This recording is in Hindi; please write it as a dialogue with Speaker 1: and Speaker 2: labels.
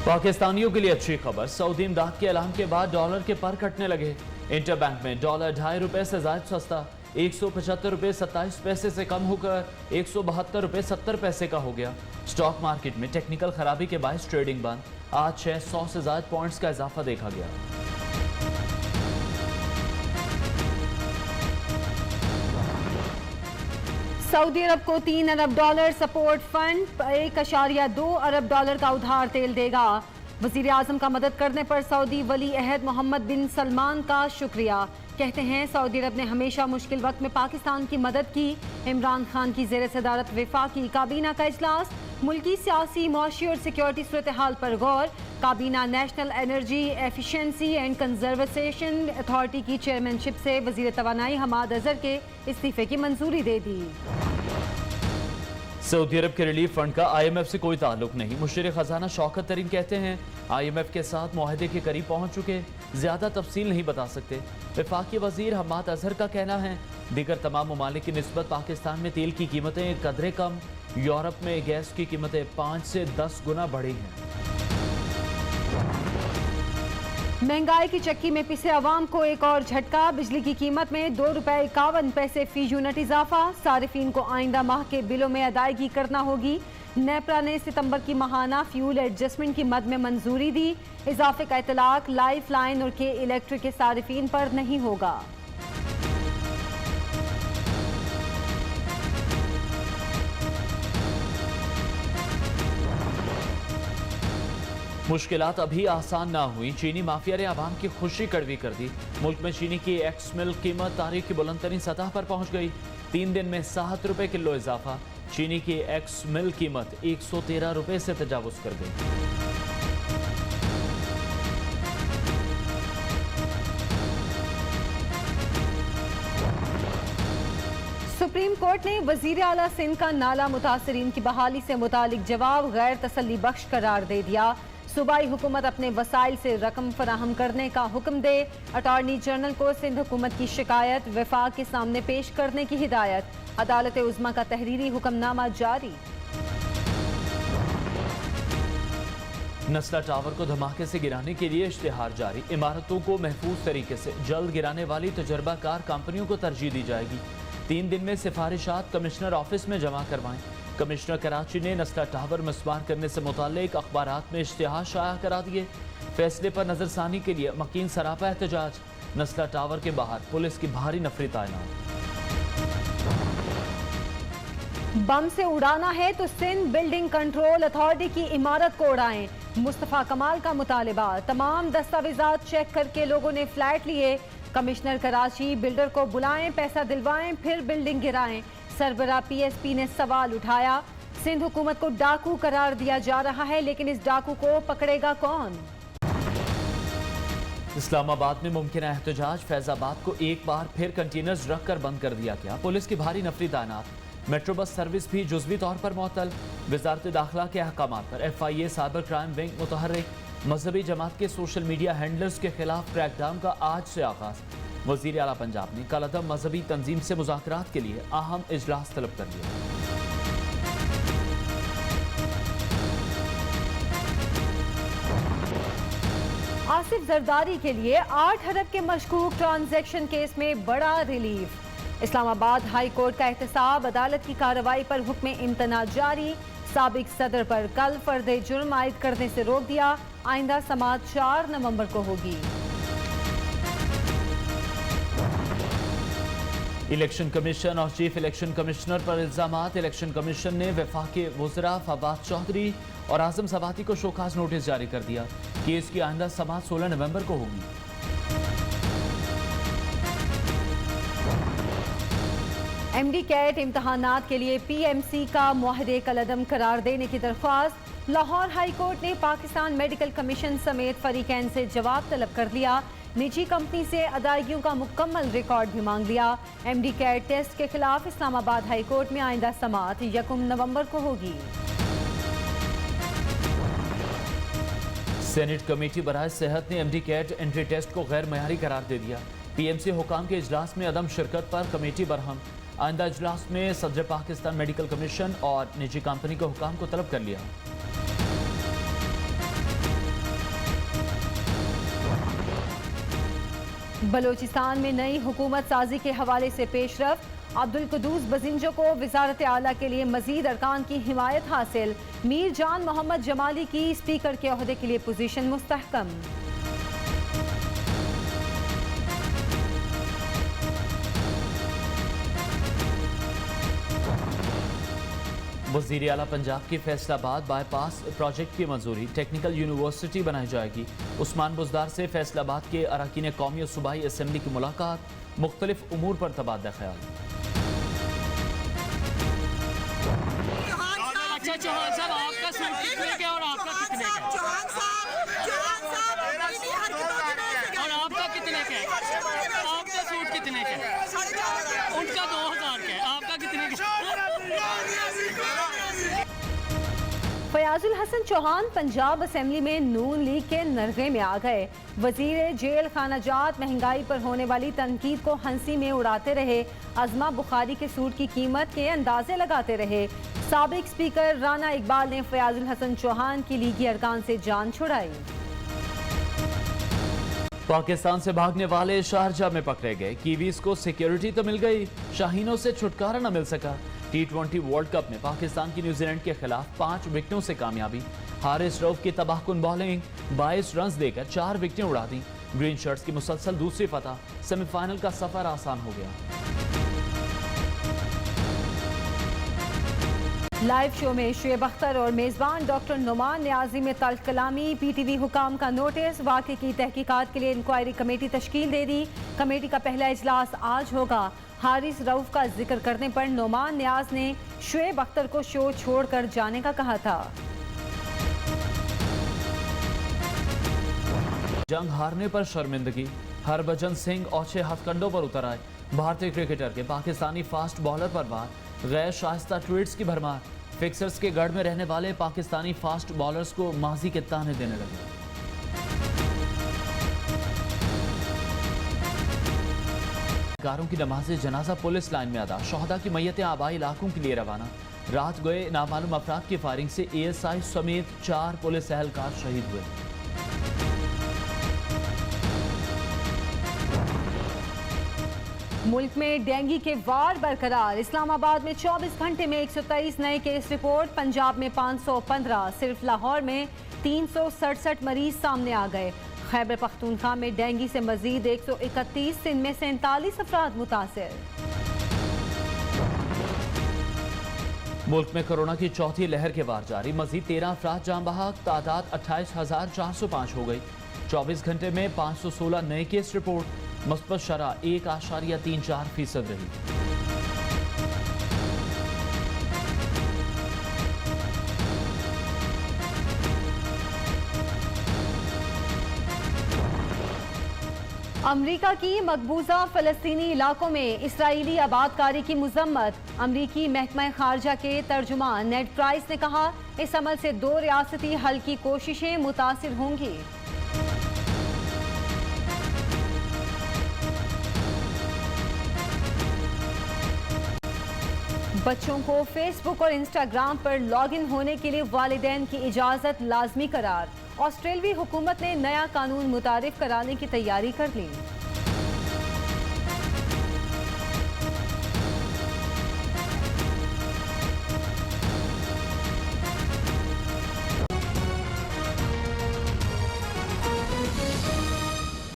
Speaker 1: पाकिस्तानियों के लिए अच्छी खबर, सऊदी इमदाद के ऐलान के बाद डॉलर के पर कटने लगे। इंटरबैंक में डॉलर ₹2.5 से ज्यादा सस्ता 175 रुपये 27 पैसे से कम होकर 172 रुपये 70 पैसे का हो गया। स्टॉक मार्केट में टेक्निकल खराबी के बायस ट्रेडिंग बंद। आज 600 से ज्यादा पॉइंट्स का इजाफा देखा गया।
Speaker 2: सऊदी अरब को 3 अरब डॉलर सपोर्ट फंड 1.2 अरब डॉलर का उधार तेल देगा। वजीर आजम का मदद करने पर सऊदी वली अहद मोहम्मद बिन सलमान का शुक्रिया। कहते हैं सऊदी अरब ने हमेशा मुश्किल वक्त में पाकिस्तान की मदद की। इमरान खान की जेर सदारत वफाकी काबीना का इजलास, मुल्की सियासी मुआशी और सिक्योरिटी सूरत हाल पर गौर। काबीना national energy efficiency and conservation authority की चेयरमैनशिप से वजीर तवानाई हमाद अजहर के इस्तीफे की मंजूरी दे दी।
Speaker 1: सऊदी अरब के रिलीफ फंड का IMF से कोई ताल्लुक नहीं। मुशीर खजाना शौकत तरीन कहते हैं IMF के साथ मुआहदे के करीब पहुंच चुके, ज्यादा तफसील नहीं बता सकते। वफाकी वजीर हमाद अजहर का कहना है दीगर तमाम ममालिक की निस्बत पाकिस्तान में तेल की कीमतें कदरे कम। यूरोप में गैस की कीमतें 5 से 10 गुना बढ़ी हैं।
Speaker 2: महंगाई की चक्की में पिसे अवाम को एक और झटका। बिजली की कीमत में ₹2.51 फी यूनिट इजाफा। सारिफीन को आइंदा माह के बिलों में अदायगी करना होगी। नेपरा ने सितंबर की माहाना फ्यूल एडजस्टमेंट की मद में मंजूरी दी। इजाफे का इतलाक लाइफ लाइन और के इलेक्ट्रिक के सारिफीन पर नहीं होगा।
Speaker 1: मुश्किलात अभी आसान ना हुई। चीनी माफिया ने आवाम की खुशी कड़वी कर दी। मुल्क में चीनी की एक्स मिल्क कीमत तारीख की बुलंद तरीन सतह पर पहुंच गई। 3 दिन में 7 रुपए किलो इजाफा। चीनी की एक्स मिल्क कीमत 113 रुपए से तजावुज कर गई।
Speaker 2: सुप्रीम कोर्ट ने वजीर आला सिंध का नाला मुतासरीन की बहाली से मुतालिक जवाब गैर तसल्ली बख्श करार दे दिया। सूबाई हुकूमत अपने वसाइल से रकम फराहम करने का हुक्म दे। अटॉर्नी जनरल को सिंध हुकूमत की शिकायत वफाक के सामने पेश करने की हिदायत। अदालत उज़्मा का तहरीरी हुक्मनामा जारी।
Speaker 1: नस्ला टावर को धमाके से गिराने के लिए इश्तिहार जारी। इमारतों को महफूज तरीके से जल्द गिराने वाली तजर्बाकार कंपनियों को तरजीह दी जाएगी। 3 दिन में सिफारिशात कमिश्नर ऑफिस में जमा करवाएं। कमिश्नर कराची ने नस्ला टावर मस्मार करने से मुताल्लिक अखबारात में इश्तिहार शाया करा दिए। फैसले पर नजरसानी के लिए मकीन सरापा एहतजाज। नस्ला टावर के बाहर पुलिस की भारी नफरी तैनात।
Speaker 2: बम से उड़ाना है तो सिंध बिल्डिंग कंट्रोल अथॉरिटी की इमारत को उड़ाएं। मुस्तफा कमाल का मुतालिबा। तमाम दस्तावेजात चेक करके लोगों ने फ्लैट लिए। कमिश्नर कराची बिल्डर को बुलाएं, पैसा दिलवाएं, फिर बिल्डिंग गिराएं। सरबराह PSP ने सवाल उठाया। सिंध हुकूमत को डाकू करार दिया जा रहा है, लेकिन इस डाकू को पकड़ेगा कौन?
Speaker 1: इस्लामाबाद में मुमकिन एहतजाज। फैजाबाद को एक बार फिर कंटेनर्स रखकर बंद कर दिया गया। पुलिस की भारी नफरी तैनात। मेट्रो बस सर्विस भी जुज़वी तौर पर मुअत्तल। वजारत दाखिला के अहकामात पर FIA साइबर क्राइम विंग मुतहर्रिक। मजहबी जमात के सोशल मीडिया हैंडलर्स के खिलाफ क्रैकडाउन का आज से आगाज। वजीर आला पंजाब ने कल अदम मजहबी तंजीम से मुज़ाकरात के लिए अहम इजलास तलब कर लिया।
Speaker 2: आसिफ जरदारी के लिए 8 अरब के मशकूक ट्रांजैक्शन केस में बड़ा रिलीफ। इस्लामाबाद हाई कोर्ट का एहतसाब। अदालत की कार्रवाई पर हुक्म इम्तना जारी। साबिक सदर पर कल फर्द जुर्म आयद करने से रोक दिया। आइंदा समाअत 4 नवंबर को होगी।
Speaker 1: इलेक्शन कमीशन और चीफ इलेक्शन कमिश्नर पर इल्जामात। इलेक्शन कमीशन ने वफाकी वज़रा फवाद चौधरी और आजम सवाती को शोकाज नोटिस जारी कर दिया। केस की आइंदा समाअत 16 नवंबर को होगी।
Speaker 2: MD कैट इम्तहानात के लिए PMC का मुआहदे कलअदम करार देने की दरख्वास्त। लाहौर हाई कोर्ट ने पाकिस्तान मेडिकल कमीशन समेत फरीकैन से जवाब तलब कर लिया। निजी कंपनी से अदायगियों का मुकम्मल रिकॉर्ड भी मांग लिया। MD कैट टेस्ट के खिलाफ इस्लामाबाद हाई कोर्ट में आइंदा समाअत 1 नवंबर को होगी।
Speaker 1: सेनेट कमेटी बराए सेहत ने MD कैट एंट्री टेस्ट को गैर मयारी करार दे दिया। PMC हुकाम के इजलास में अदम शिरकत पर कमेटी बरहम। आइंदा इजलास में सदर पाकिस्तान मेडिकल कमीशन और निजी कंपनी के हुकाम को तलब कर लिया।
Speaker 2: बलोचिस्तान में नई हुकूमत साजी के हवाले से पेशरफ। अब्दुल कुदूस बजिंजो को वजारत आला के लिए मजीद अरकान की हिमायत हासिल। मीर जान मोहम्मद जमाली की स्पीकर के ओहदे के लिए पोजीशन मुस्तहकम।
Speaker 1: वज़ीर आला पंजाब की फैसलाबाद बाईपास प्रोजेक्ट की मंजूरी। टेक्निकल यूनिवर्सिटी बनाई जाएगी। उस्मान बुज़दार से फैसलाबाद के अरकान कौमी और सूबाई असम्बली की मुलाकात। मुख्तलिफ उमूर पर तबादला ख्याल।
Speaker 3: अच्छा चौहान साहब, आपका सूट कितने का और आपका कितने का? और आपका कितने का? आपका सूट कितने का? उनका 2000 का है, आपका कितने का?
Speaker 2: फयाजुल हसन चौहान पंजाब असेंबली में नून लीग के नरगे में आ गए। वजीर जेल खानाजात महंगाई पर होने वाली तनकीद को हंसी में उड़ाते रहे। अजमा बुखारी के सूट की कीमत के अंदाजे लगाते रहे। साबिक स्पीकर राना इकबाल ने फयाजुल हसन चौहान की लीगी अरकान से जान छुड़ाई।
Speaker 1: पाकिस्तान से भागने वाले शारजा में पकड़े गए। कीवीज को सिक्योरिटी तो मिल गई, शाहीनों से छुटकारा न मिल सका। T20 वर्ल्ड कप में पाकिस्तान की न्यूजीलैंड के खिलाफ 5 विकेटों से कामयाबी। हारिस रऊफ की तबाहकुन बॉलिंग 22 रन देकर 4 विकेटें उड़ा दी। ग्रीन शर्ट्स की मुसलसल दूसरी फतह। सेमीफाइनल का सफर आसान हो गया।
Speaker 2: लाइव शो में शुएब अख्तर और मेजबान डॉक्टर नुमान न्याजी में तल्ख कलामी। PTV हुकाम का नोटिस। वाक़े की तहकीकात के लिए इंक्वायरी कमेटी तश्कील दे दी। कमेटी का पहला इजलास आज होगा। हारिस रऊफ का जिक्र करने पर नुमान न्याज ने शुएब अख्तर को शो छोड़कर जाने का कहा था।
Speaker 1: जंग हारने पर शर्मिंदगी। हरभजन सिंह औचे हथकंडों पर उतर आए। भारतीय क्रिकेटर के पाकिस्तानी फास्ट बॉलर पर वार। गैर शाइस्ता ट्वीट्स की भरमार। फिक्सर्स के गढ़ में रहने वाले पाकिस्तानी फास्ट बॉलर्स को माजी के ताने देने लगे। कारों की नमाज जनाजा पुलिस लाइन में अदा। शोहदा की मैयतें आबाई इलाकों के लिए रवाना। रात गए नामालूम अफराद की फायरिंग से ASI समेत 4 पुलिस एहलकार शहीद हुए।
Speaker 2: मुल्क में डेंगू के वार बरकरार। इस्लामाबाद में 24 घंटे में 123 नए केस रिपोर्ट। पंजाब में 515। सिर्फ लाहौर में 367 मरीज सामने आ गए। खैबर पख्तूनख्वा में डेंगू से मजीद 131, इनमें 47 अफराद मुतासिर।
Speaker 1: मुल्क में कोरोना की चौथी लहर के वार जारी। मजीद 13 अफराद जान बहक। तादाद 28,405 हो गई। 24 घंटे में 516 नए केस रिपोर्ट। मुस्बत शरह 1.34% रही।
Speaker 2: अमरीका की मकबूजा फ़लस्तीनी इलाकों में इसराइली आबादकारी की मुजम्मत। अमरीकी महकमा खारजा के तर्जुमान नेड प्राइस ने कहा, इस अमल से 2 रियासती हल की कोशिशें मुतासिर होंगी। बच्चों को फेसबुक और इंस्टाग्राम पर लॉगिन होने के लिए वालिदैन की इजाज़त लाजमी करार। ऑस्ट्रेलियाई हुकूमत ने नया कानून मुतारिफ कराने की तैयारी कर ली।